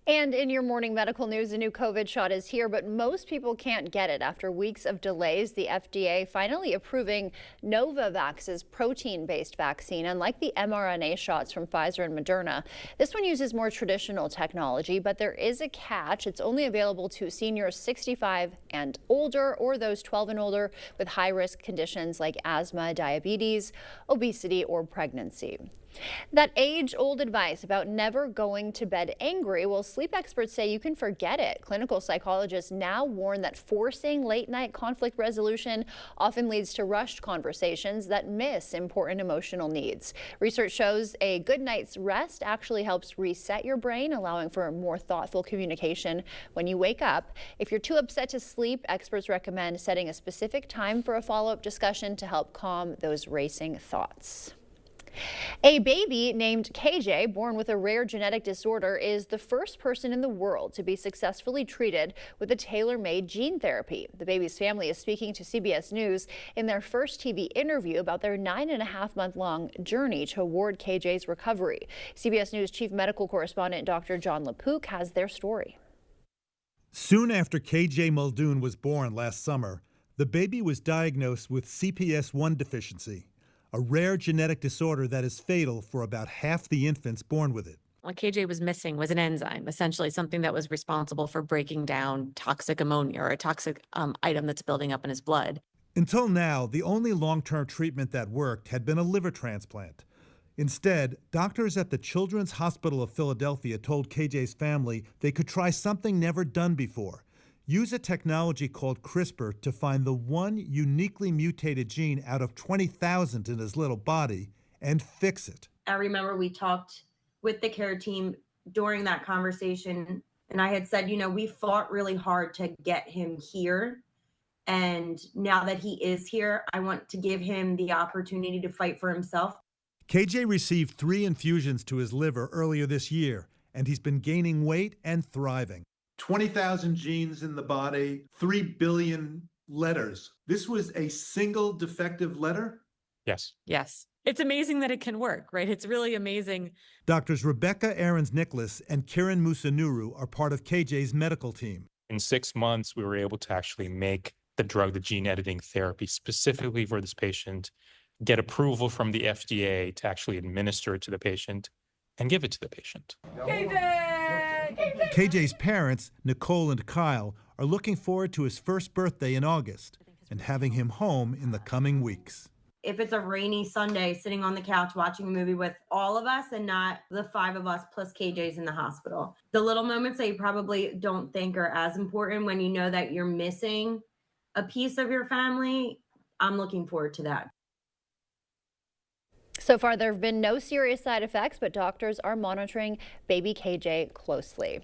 And in your morning medical news, a new COVID shot is here, but most people can't get it. After weeks of delays, the FDA finally approving Novavax's protein-based vaccine, unlike the mRNA shots from Pfizer and Moderna. This one uses more traditional technology, but there is a catch. It's only available to seniors 65 and older, or those 12 and older with high-risk conditions like asthma, diabetes, obesity, or pregnancy. That age-old advice about never going to bed angry, well, sleep experts say you can forget it. Clinical psychologists now warn that forcing late-night conflict resolution often leads to rushed conversations that miss important emotional needs. Research shows a good night's rest actually helps reset your brain, allowing for more thoughtful communication when you wake up. If you're too upset to sleep, experts recommend setting a specific time for a follow-up discussion to help calm those racing thoughts. A baby named KJ, born with a rare genetic disorder, is the first person in the world to be successfully treated with a tailor-made gene therapy. The baby's family is speaking to CBS News in their first TV interview about their 9.5-month-long journey toward KJ's recovery. CBS News chief medical correspondent Dr. John LaPook has their story. Soon after KJ Muldoon was born last summer, the baby was diagnosed with CPS1 deficiency, a rare genetic disorder that is fatal for about half the infants born with it. What KJ was missing was an enzyme, essentially something that was responsible for breaking down toxic ammonia or a toxic item that's building up in his blood. Until now, the only long-term treatment that worked had been a liver transplant. Instead, doctors at the Children's Hospital of Philadelphia told KJ's family they could try something never done before. Use a technology called CRISPR to find the one uniquely mutated gene out of 20,000 in his little body and fix it. I remember we talked with the care team during that conversation, and I had said, we fought really hard to get him here. And now that he is here, I want to give him the opportunity to fight for himself. KJ received 3 infusions to his liver earlier this year, and he's been gaining weight and thriving. 20,000 genes in the body, 3 billion letters. This was a single defective letter? Yes. Yes. It's amazing that it can work, right? It's really amazing. Doctors Rebecca Aarons-Nicholas and Kiran Musunuru are part of KJ's medical team. In 6 months, we were able to actually make the drug, the gene editing therapy, specifically for this patient, get approval from the FDA to actually administer it to the patient and give it to the patient. KJ's parents, Nicole and Kyle, are looking forward to his first birthday in August and having him home in the coming weeks. If it's a rainy Sunday, sitting on the couch watching a movie with all of us and not the 5 of us plus KJ's in the hospital. The little moments that you probably don't think are as important when you know that you're missing a piece of your family, I'm looking forward to that. So far, there have been no serious side effects, but doctors are monitoring baby KJ closely.